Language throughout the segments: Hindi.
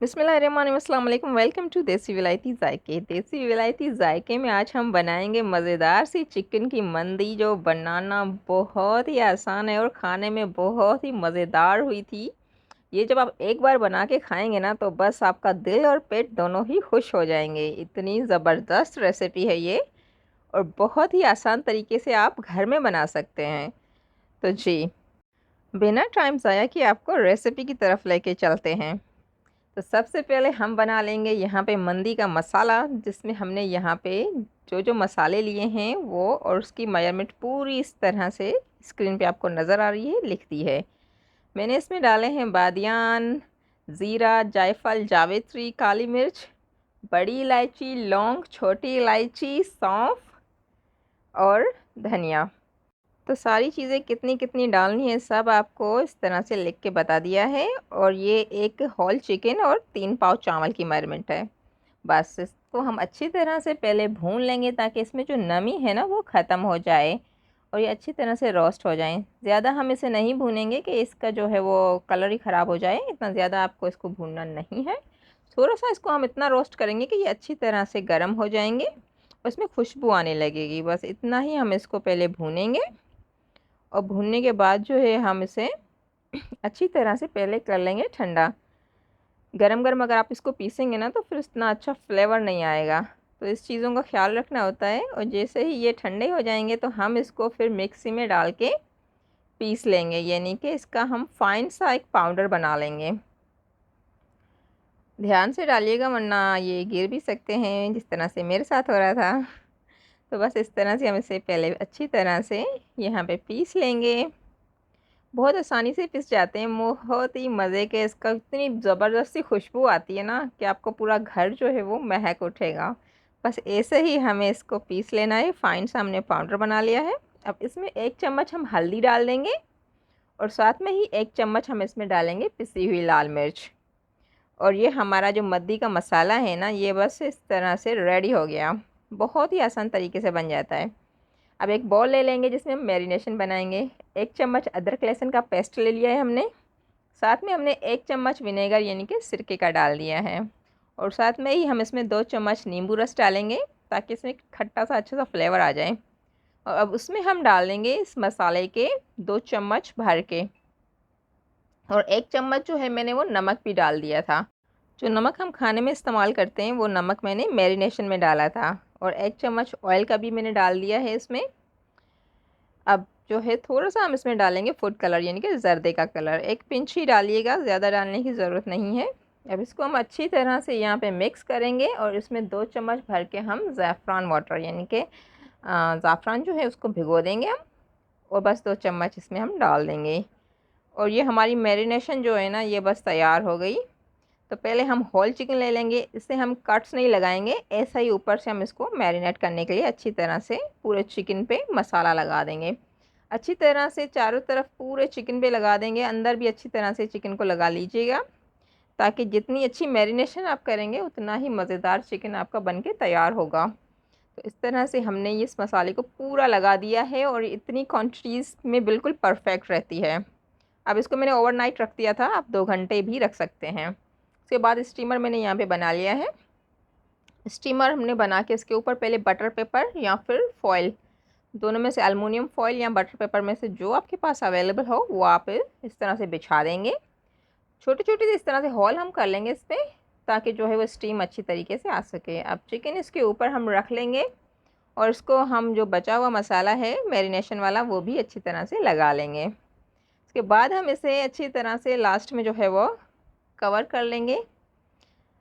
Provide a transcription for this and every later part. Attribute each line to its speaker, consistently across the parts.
Speaker 1: बिस्मिल्लाहिर्रहमानिर्रहीम, अस्सलाम वालेकुम। वेलकम टू देसी विलायती जायके। देसी विलायती जायके में आज हम बनाएंगे मज़ेदार सी चिकन की मंदी, जो बनाना बहुत ही आसान है और खाने में बहुत ही मज़ेदार हुई थी। ये जब आप एक बार बना के खाएंगे ना, तो बस आपका दिल और पेट दोनों ही खुश हो जाएंगे। इतनी ज़बरदस्त रेसिपी है ये, और बहुत ही आसान तरीके से आप घर में बना सकते हैं। तो जी, बिना टाइम ज़ाया किए आपको रेसिपी की तरफ लेके चलते हैं। तो सबसे पहले हम बना लेंगे यहाँ पे मंदी का मसाला, जिसमें हमने यहाँ पे जो जो मसाले लिए हैं वो और उसकी मेजरमेंट पूरी इस तरह से स्क्रीन पे आपको नज़र आ रही है, लिख दी है। मैंने इसमें डाले हैं बादियान, ज़ीरा, जायफल, जावित्री, काली मिर्च, बड़ी इलायची, लौंग, छोटी इलायची, सौंफ और धनिया। तो सारी चीज़ें कितनी कितनी डालनी है सब आपको इस तरह से लिख के बता दिया है। और ये एक होल चिकन और 3 पाव चावल की मेजरमेंट है। बस इसको हम अच्छी तरह से पहले भून लेंगे, ताकि इसमें जो नमी है ना वो ख़त्म हो जाए और ये अच्छी तरह से रोस्ट हो जाए। ज़्यादा हम इसे नहीं भूनेंगे कि इसका जो है वो कलर ही ख़राब हो जाए। इतना ज़्यादा आपको इसको भूनना नहीं है। थोड़ा सा इसको हम इतना रोस्ट करेंगे कि ये अच्छी तरह से गर्म हो जाएंगे और इसमें खुशबू आने लगेगी। बस इतना ही हम इसको पहले भूनेंगे, और भूनने के बाद जो है हम इसे अच्छी तरह से पहले कर लेंगे ठंडा। गरम गरम अगर आप इसको पीसेंगे ना, तो फिर इतना अच्छा फ्लेवर नहीं आएगा। तो इस चीज़ों का ख्याल रखना होता है। और जैसे ही ये ठंडे हो जाएंगे, तो हम इसको फिर मिक्सी में डाल के पीस लेंगे, यानी कि इसका हम फाइन सा एक पाउडर बना लेंगे। ध्यान से डालिएगा, वरना ये गिर भी सकते हैं, जिस तरह से मेरे साथ हो रहा था। तो बस इस तरह से हम इसे पहले अच्छी तरह से यहाँ पे पीस लेंगे। बहुत आसानी से पिस जाते हैं, बहुत ही मज़े के। इसका इतनी ज़बरदस्ती खुशबू आती है ना कि आपको पूरा घर जो है वो महक उठेगा। बस ऐसे ही हमें इसको पीस लेना है। फाइन सा हमने पाउडर बना लिया है। अब इसमें 1 चम्मच हम हल्दी डाल देंगे, और साथ में ही 1 चम्मच हम इसमें डालेंगे पिसी हुई लाल मिर्च। और ये हमारा जो मद्दी का मसाला है ना, ये बस इस तरह से रेडी हो गया। बहुत ही आसान तरीके से बन जाता है। अब एक बॉल ले लेंगे जिसमें हम मैरिनेशन बनाएंगे। 1 चम्मच अदरक लहसुन का पेस्ट ले लिया है हमने। साथ में हमने 1 चम्मच विनेगर यानी कि सिरके का डाल दिया है। और साथ में ही हम इसमें 2 चम्मच नींबू रस डालेंगे, ताकि इसमें खट्टा सा अच्छा सा फ्लेवर आ जाए। और अब उसमें हम डाल देंगे इस मसाले के 2 चम्मच भर के। और 1 चम्मच जो है मैंने वो नमक भी डाल दिया था। जो नमक हम खाने में इस्तेमाल करते हैं, वो नमक मैंने मैरिनेशन में डाला था। और 1 चम्मच ऑयल का भी मैंने डाल दिया है इसमें। अब जो है थोड़ा सा हम इसमें डालेंगे फूड कलर, यानी कि जर्दे का कलर। एक पिंच ही डालिएगा, ज़्यादा डालने की ज़रूरत नहीं है। अब इसको हम अच्छी तरह से यहाँ पे मिक्स करेंगे, और इसमें 2 चम्मच भर के हम ज़ैफ़रान वाटर, यानी कि ज़ाफ़रान जो है उसको भिगो देंगे हम। और बस 2 चम्मच इसमें हम डाल देंगे। और ये हमारी मैरिनेशन जो है ना, ये बस तैयार हो गई। तो पहले हम होल चिकन ले लेंगे। इससे हम कट्स नहीं लगाएंगे, ऐसा ही ऊपर से हम इसको मैरिनेट करने के लिए अच्छी तरह से पूरे चिकन पे मसाला लगा देंगे। अच्छी तरह से चारों तरफ पूरे चिकन पे लगा देंगे। अंदर भी अच्छी तरह से चिकन को लगा लीजिएगा, ताकि जितनी अच्छी मैरिनेशन आप करेंगे, उतना ही मज़ेदार चिकन आपका बन के तैयार होगा। तो इस तरह से हमने इस मसाले को पूरा लगा दिया है, और इतनी क्वान्टिटीज़ में बिल्कुल परफेक्ट रहती है। अब इसको मैंने ओवरनाइट रख दिया था, आप 2 घंटे भी रख सकते हैं। उसके बाद स्टीमर मैंने यहाँ पे बना लिया है। स्टीमर हमने बना के इसके ऊपर पहले बटर पेपर या फिर फॉइल, दोनों में से एलुमिनियम फॉइल या बटर पेपर में से जो आपके पास अवेलेबल हो वो आप इस तरह से बिछा देंगे। छोटे छोटे इस तरह से हॉल हम कर लेंगे इस पर, ताकि जो है वो स्टीम अच्छी तरीके से आ सके। अब चिकन इसके ऊपर हम रख लेंगे, और इसको हम जो बचा हुआ मसाला है मैरिनेशन वाला, वो भी अच्छी तरह से लगा लेंगे। उसके बाद हम इसे अच्छी तरह से लास्ट में जो है वो कवर कर लेंगे।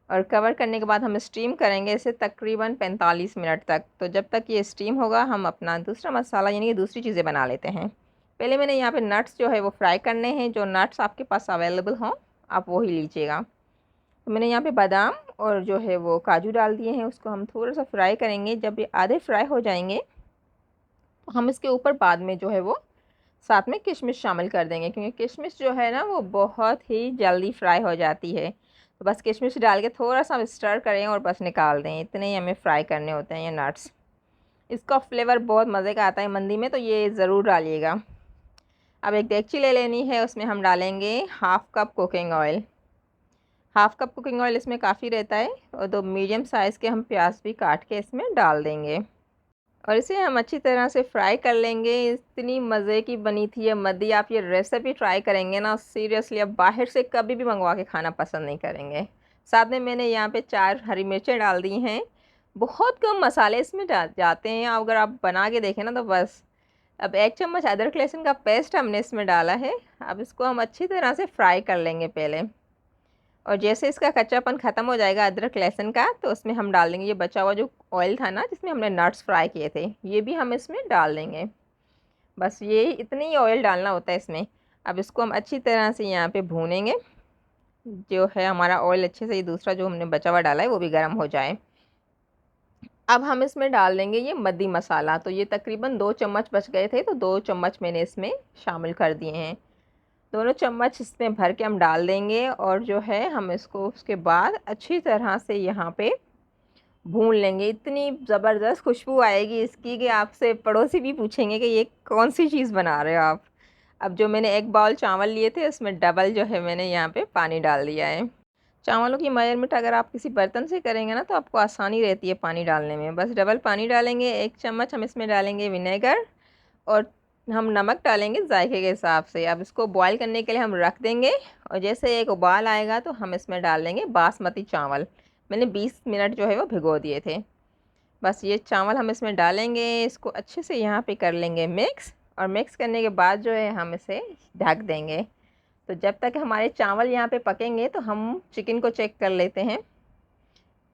Speaker 1: और कवर करने के बाद हम स्टीम करेंगे इसे तकरीबन 45 मिनट तक। तो जब तक ये स्टीम होगा, हम अपना दूसरा मसाला यानी कि दूसरी चीज़ें बना लेते हैं। पहले मैंने यहाँ पे नट्स जो है वो फ्राई करने हैं। जो नट्स आपके पास अवेलेबल हों, आप वो ही लीजिएगा। तो मैंने यहाँ पे बादाम और जो है वो काजू डाल दिए हैं। उसको हम थोड़ा सा फ्राई करेंगे। जब ये आधे फ्राई हो जाएंगे, तो हम इसके ऊपर बाद में जो है वो साथ में किशमिश शामिल कर देंगे, क्योंकि किशमिश जो है ना वो बहुत ही जल्दी फ्राई हो जाती है। तो बस किशमिश डाल के थोड़ा सा स्टर करें और बस निकाल दें। इतने ही हमें फ्राई करने होते हैं ये नट्स। इसका फ्लेवर बहुत मज़े का आता है मंदी में, तो ये ज़रूर डालिएगा। अब एक देगची ले लेनी है, उसमें हम डालेंगे 1/2 cup cooking oil. Half cup cooking oil इसमें काफ़ी रहता है। और 2 मीडियम साइज़ के हम प्याज भी काट के इसमें डाल देंगे और इसे हम अच्छी तरह से फ्राई कर लेंगे। इतनी मज़े की बनी थी ये मद्दी, आप ये रेसिपी ट्राई करेंगे ना, सीरियसली आप बाहर से कभी भी मंगवा के खाना पसंद नहीं करेंगे। साथ में मैंने यहाँ पे 4 हरी मिर्चें डाल दी हैं। बहुत कम मसाले इसमें जाते हैं, अगर आप बना के देखें ना तो बस। अब 1 चम्मच अदरक लहसुन का पेस्ट हमने इसमें डाला है। अब इसको हम अच्छी तरह से फ्राई कर लेंगे पहले, और जैसे इसका कच्चापन ख़त्म हो जाएगा अदरक लहसुन का, तो उसमें हम डाल देंगे ये बचा हुआ जो ऑयल था ना जिसमें हमने नट्स फ्राई किए थे, ये भी हम इसमें डाल देंगे। बस ये इतनी ही ऑयल डालना होता है इसमें। अब इसको हम अच्छी तरह से यहाँ पे भूनेंगे, जो है हमारा ऑयल अच्छे से ये दूसरा जो हमने बचा हुआ डाला है वो भी गर्म हो जाए। अब हम इसमें डाल देंगे ये मद्दी मसाला। तो ये तकरीबन 2 चम्मच बच गए थे, तो 2 चम्मच मैंने इसमें शामिल कर दिए हैं। दोनों चम्मच इसमें भर के हम डाल देंगे, और जो है हम इसको उसके बाद अच्छी तरह से यहाँ पे भून लेंगे। इतनी ज़बरदस्त खुशबू आएगी इसकी कि आपसे पड़ोसी भी पूछेंगे कि ये कौन सी चीज़ बना रहे हो आप। अब जो मैंने 1 बाउल चावल लिए थे उसमें डबल जो है मैंने यहाँ पे पानी डाल दिया है। चावलों की मेजरमेंट अगर आप किसी बर्तन से करेंगे ना तो आपको आसानी रहती है पानी डालने में। बस डबल पानी डालेंगे। 1 चम्मच हम इसमें डालेंगे विनेगर, और हम नमक डालेंगे जायके के हिसाब से। अब इसको बॉईल करने के लिए हम रख देंगे, और जैसे एक उबाल आएगा तो हम इसमें डाल देंगे बासमती चावल। मैंने 20 मिनट जो है वो भिगो दिए थे। बस ये चावल हम इसमें डालेंगे, इसको अच्छे से यहाँ पे कर लेंगे मिक्स, और मिक्स करने के बाद जो है हम इसे ढक देंगे। तो जब तक हमारे चावल यहाँ पे पकेंगे तो हम चिकन को चेक कर लेते हैं।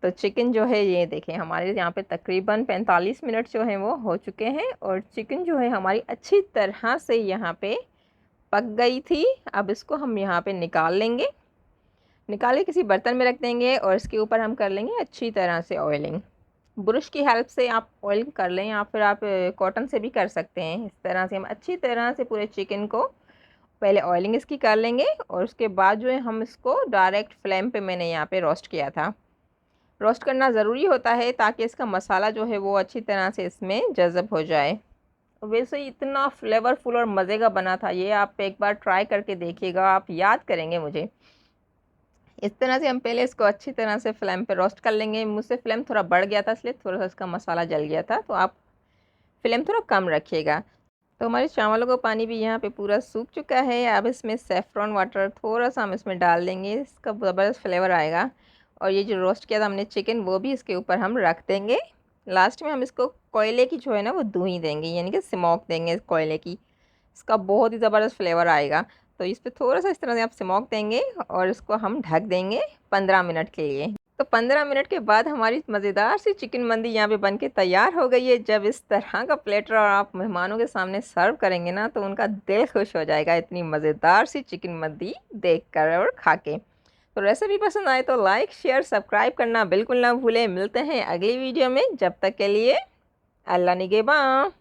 Speaker 1: तो चिकन जो है ये देखें हमारे यहाँ पे तकरीबन 45 मिनट जो हैं वो हो चुके हैं, और चिकन जो है हमारी अच्छी तरह से यहाँ पे पक गई थी। अब इसको हम यहाँ पे निकाल लेंगे, निकाल के किसी बर्तन में रख देंगे, और इसके ऊपर हम कर लेंगे अच्छी तरह से ऑयलिंग। ब्रश की हेल्प से आप ऑयल कर लें, या फिर आप कॉटन से भी कर सकते हैं। इस तरह से हम अच्छी तरह से पूरे चिकन को पहले ऑयलिंग इसकी कर लेंगे, और उसके बाद जो है हम इसको डायरेक्ट फ्लेम पे मैंने यहाँ पे रोस्ट किया था। रोस्ट करना ज़रूरी होता है ताकि इसका मसाला जो है वो अच्छी तरह से इसमें जज़ब हो जाए। वैसे ही इतना फ्लेवरफुल और मज़े का बना था ये, आप एक बार ट्राई करके देखिएगा, आप याद करेंगे मुझे। इस तरह से हम पहले इसको अच्छी तरह से फ्लेम पे रोस्ट कर लेंगे। मुझसे फ्लेम थोड़ा बढ़ गया था इसलिए थोड़ा सा इसका मसाला जल गया था, तो आप फ्लेम थोड़ा कम रखिएगा। तो हमारे चावलों का पानी भी यहाँ पे पूरा सूख चुका है। अब इसमें सेफ्रॉन वाटर थोड़ा सा हम इसमें डाल देंगे, इसका ज़बरदस्त फ्लेवर आएगा। और ये जो रोस्ट किया था हमने चिकन वो भी इसके ऊपर हम रख देंगे। लास्ट में हम इसको कोयले की जो है ना वो धुई देंगे, यानी कि स्मोक देंगे कोयले की। इसका बहुत ही ज़बरदस्त फ्लेवर आएगा। तो इस पर थोड़ा सा इस तरह से आप स्मोक देंगे, और इसको हम ढक देंगे 15 मिनट के लिए। तो 15 मिनट के बाद हमारी मज़ेदार सी चिकन मंदी यहाँ पे बनके तैयार हो गई है। जब इस तरह का प्लेटर और आप मेहमानों के सामने सर्व करेंगे ना तो उनका दिल खुश हो जाएगा, इतनी मज़ेदार सी चिकन मंदी देखकर और खा के। तो रेसिपी पसंद आए तो लाइक शेयर सब्सक्राइब करना बिल्कुल ना भूलें। मिलते हैं अगली वीडियो में, जब तक के लिए अल्लाह निगहबान।